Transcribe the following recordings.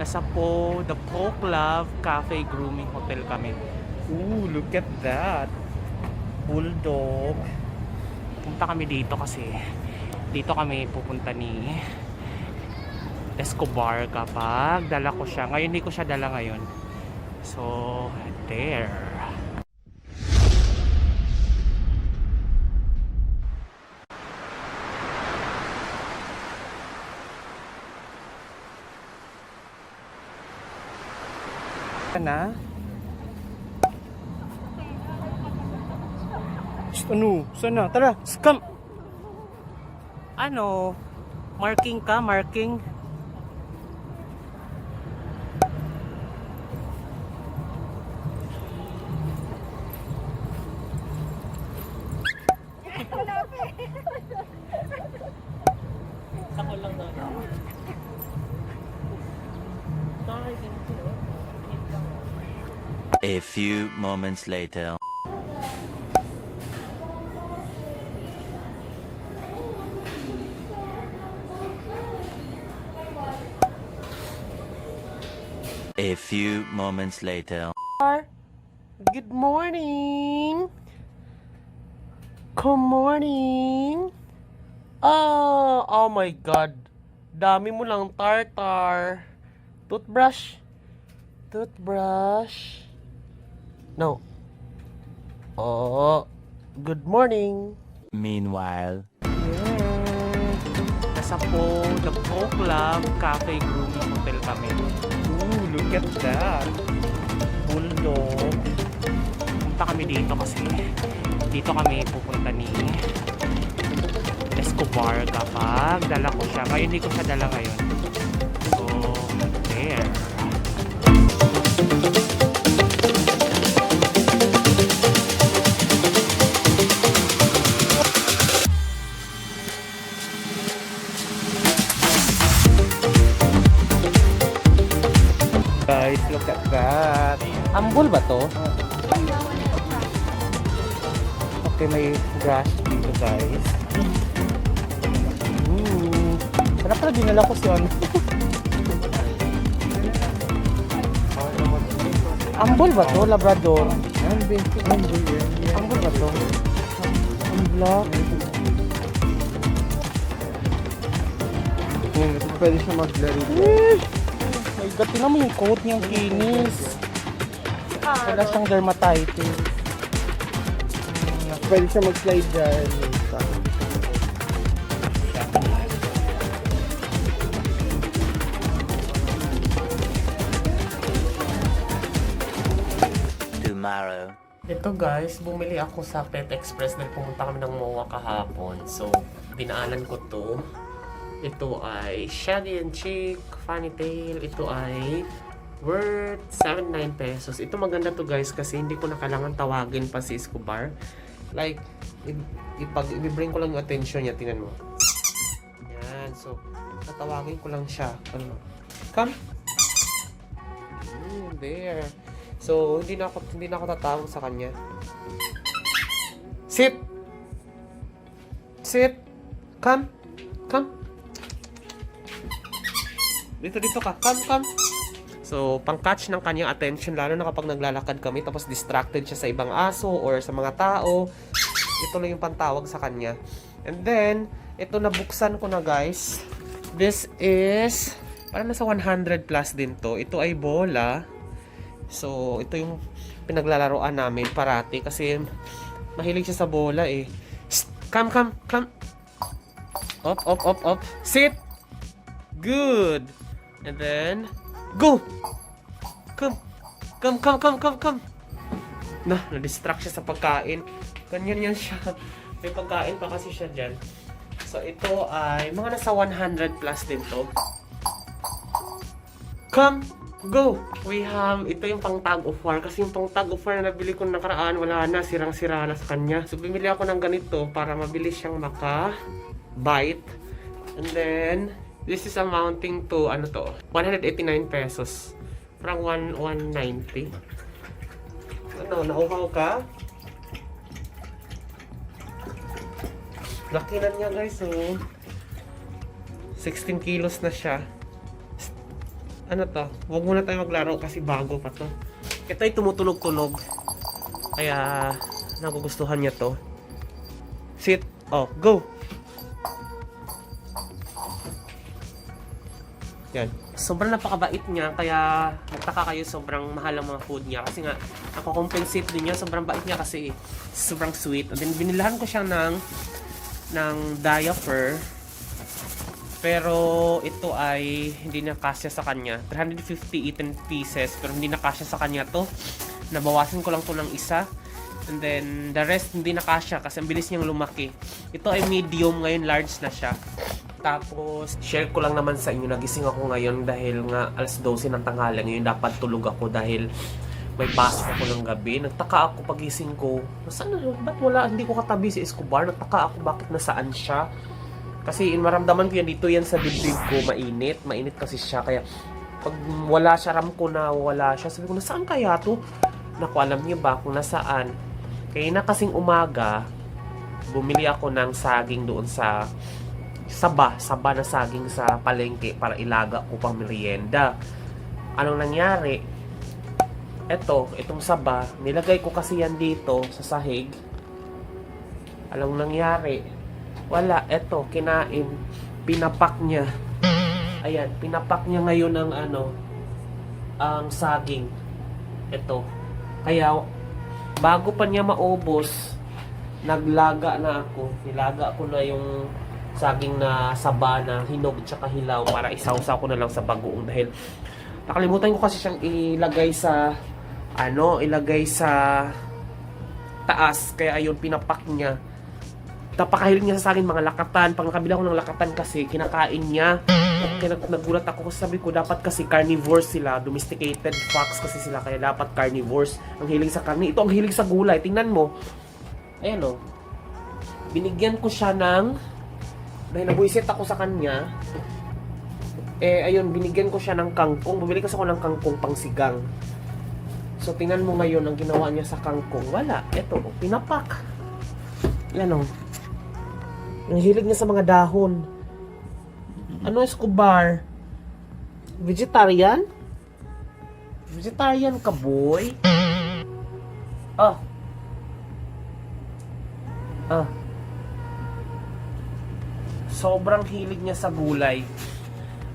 Nasa the Folk Love Cafe Grooming Hotel kami. Ooh, look at that. Bulldog. Punta kami dito kasi dito kami pupunta ni Escobar kapag dala ko siya. Ngayon hindi ko siya dala ngayon. So, there. Na? Ano? Sana? Tara, scam! Ano? Marking ka? Marking? Ako lang na. A few moments later. A few moments later. Good morning. Good morning. Oh my God. Dami mo lang tartar. Toothbrush. Toothbrush. No. Oh. Good morning. Meanwhile. Nasa the Folk Love Cafe Grooming Hotel kami. Ooh, look at that. Bulldog. Punta kami dito kasi dito kami pupunta ni Escobar kapag dala ko siya. Ngayon hindi ko siya dala ngayon. So, there. Guys, look at that. Ambol ba to? Okay, may grass dito guys. Sarap pala dinala ko si ano. Ambol ba to? Labrador? Ambol ba to? Ambla? Pwede siya maglaro. My God, tinan mo yung coat niyang kinis. Wala siyang dermatitis. Pwede siya mag-slide dyan. 'Tomorrow. Ito guys, bumili ako sa Pet Express dahil pumunta kami ng MOA kahapon. So, dinaanan ko to. Ito ay Shaggy and Chick, Funny Tail. Ito ay worth 79 pesos. Ito maganda to guys kasi hindi ko na kailangan tawagin pa si Escobar. Like, i-bring ko lang yung attention niya. Tingnan mo. Yan. So, tatawagin ko lang siya. Ano? Come. There. So, hindi na ako tatawag sa kanya. Sit. Sit. Come. Come. Dito ka. Come. So, pang-catch ng kanyang attention, lalo na kapag naglalakad kami, tapos distracted siya sa ibang aso or sa mga tao. Ito lang yung pantawag sa kanya. And then, ito nabuksan ko na guys. This is, parang nasa 100 plus din to. Ito ay bola. So, ito yung pinaglalaroan namin parati kasi mahilig siya sa bola eh. Come. Up. Sit. Good. And then, go. Come. Na-distract siya sa pagkain. Ganyan yan siya. May pagkain pa kasi siya dyan. So, ito ay mga nasa 100 plus din to. Come. Go! We have, ito yung pang tag of war. Kasi yung pang tag of war na nabili ko nakaraan, wala na, sirang-sira na sa kanya. So, bumili ako ng ganito para mabilis siyang maka-bite. And then, this is amounting to, 189 pesos. Parang 190. Nauhaw ka? Laki na niya guys, oh. 16 kilos na siya. Ano to? Huwag muna tayo maglaro kasi bago pa to. Ito ay tumutunog-tunog. Kaya nagugustuhan niya to. Sit. Oh, go! Yan. Sobrang napakabait niya, kaya nagtaka kayo sobrang mahal ang mga food niya. Kasi nga, ako-compensate din niya, sobrang bait niya kasi sobrang sweet. And then, binilahan ko siya ng diaper. Pero, ito ay hindi na kasya sa kanya. 350 eaten pieces, pero hindi na kasya sa kanya to. Nabawasan ko lang to ng isa. And then, the rest hindi na kasya kasi ang bilis niyang lumaki. Ito ay medium, ngayon large na siya. Tapos, share ko lang naman sa inyo, nagising ako ngayon dahil nga alas 12 ng tanghali. Ngayon dapat tulog ako dahil may pasok ako ng gabi. Nagtaka ako pagising ko. Nasaan na? Ba't wala? Hindi ko katabi si Escobar. Nagtaka ako bakit nasaan siya. Kasi maramdaman ko yan dito yan sa dibdib ko. Mainit. Mainit kasi siya. Kaya pag wala siya, ram ko na wala siya. Sabi ko, nasaan kaya to? Naku, alam niyo ba kung nasaan? Kaya na kasing umaga, bumili ako ng saging doon sa saba na saging sa palengke para ilaga ko pang merienda. Anong nangyari? Itong saba, nilagay ko kasi yan dito sa sahig. Anong nangyari? Wala, kinain. Pinapak niya. Ayan, pinapak niya ngayon ang saging. Kaya, bago pa niya maubos, naglaga na ako. Nilaga ko na yung saging na saba na hinog tsaka hilaw para isawsaw ko na lang sa bagoong dahil nakalimutan ko kasi siyang ilagay sa taas, kaya ayun pinapak niya. Napakahilig niya sa saging, mga lakatan. Pag nakabila ko ng lakatan kasi kinakain niya. Kaya nagulat ako kasi sabi ko dapat kasi carnivores sila, domesticated fox kasi sila, kaya dapat carnivores. Ang hilig sa karne, ito ang hilig sa gulay. Tingnan mo, ayan o, binigyan ko siya dahil nabuisit ako sa kanya, ayun, binigyan ko siya ng kangkong. Bumili kasi ako ng kangkong pang sigang. So, tingnan mo ngayon ang ginawa niya sa kangkong. Wala. Ito, pinapak. Yan o. Ang hilig niya sa mga dahon. Ano, Escobar? Vegetarian? Vegetarian ka, boy? Ah. Sobrang hilig niya sa gulay.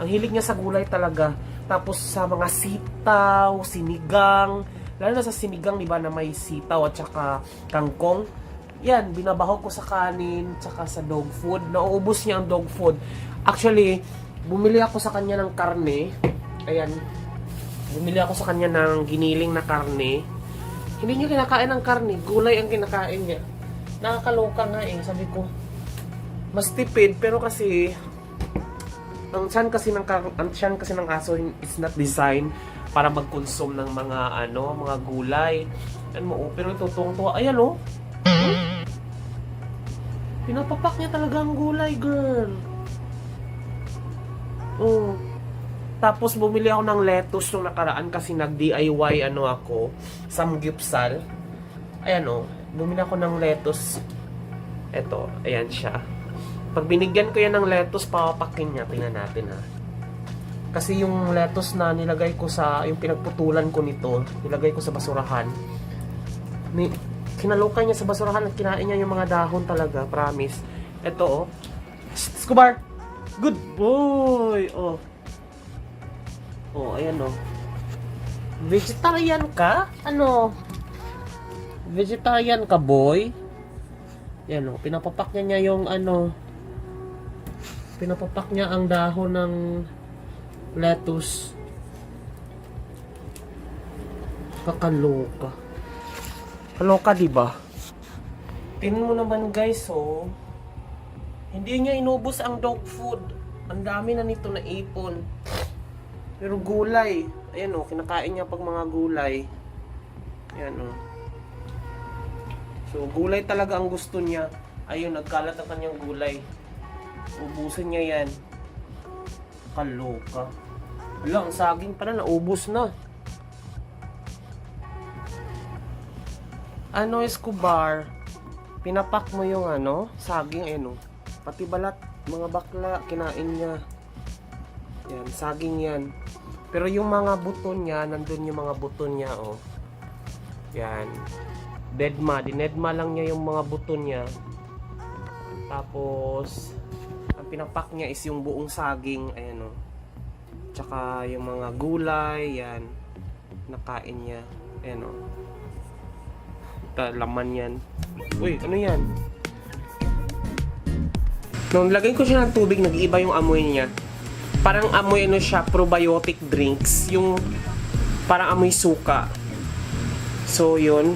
Ang hilig niya sa gulay talaga. Tapos sa mga sitaw, sinigang. Lalo na sa sinigang, di ba, na may sitaw at saka kangkong. Yan, binabaho ko sa kanin, tsaka sa dog food. Nauubos niya ang dog food. Actually, bumili ako sa kanya ng karne. Ayan. Bumili ako sa kanya ng giniling na karne. Hindi niya kinakain ng karne. Gulay ang kinakain niya. Nakakaloka nga eh. Sabi ko, mas tipid, pero kasi ang tiyan kasi ng aso is not designed para mag-consume ng mga mga gulay. Pero tutong-tuwa. Ayan oh. Pinapapak niya talaga ang gulay, girl. Oh. Tapos bumili ako ng lettuce nung nakaraan kasi nag-DIY ako, samgyupsal. Ayan oh. Bumili ako ng lettuce. Ito, ayan siya. Pag binigyan ko yan ng lettuce, papapakin niya. Tingnan natin ha. Kasi yung lettuce na nilagay ko yung pinagputulan ko nito, nilagay ko sa basurahan. Kinalokan niya sa basurahan at kinain niya yung mga dahon talaga, promise. Ito oh. Escobar! Good boy! Oh. Oh, ayan oh. Vegetarian ka? Ano? Vegetarian ka, boy? Yan oh, pinapapak niya yung pinapapak niya ang dahon ng lettuce. Kakaloka. Kaloka, diba? Tingnan mo naman guys, oh. Hindi niya inubos ang dog food. Ang dami na nito na ipon. Pero gulay. Ayan oh, kinakain niya pag mga gulay. Ayan oh. So, gulay talaga ang gusto niya. Ayun, nagkalat ang kanyang gulay. Ubusin niya yan. Kaloka. Wala, ang saging pala, naubos na. Escobar? Pinapak mo yung saging, Pati balat, mga bakla, kinain niya. Yan, saging yan. Pero yung mga buton niya, nandun yung mga buton niya, oh. Yan. Dedma. Dinedma lang niya yung mga buton niya. Tapos, ang pinapak niya is yung buong saging. Ayan, oh. Tsaka yung mga gulay, yan. Nakain niya. Ayan, oh. Laman yan. Uy, ano yan? Nung lagay ko siya ng tubig, nag-iiba yung amoy niya. Parang amoy ano siya, probiotic drinks. Yung parang amoy suka. So, yun.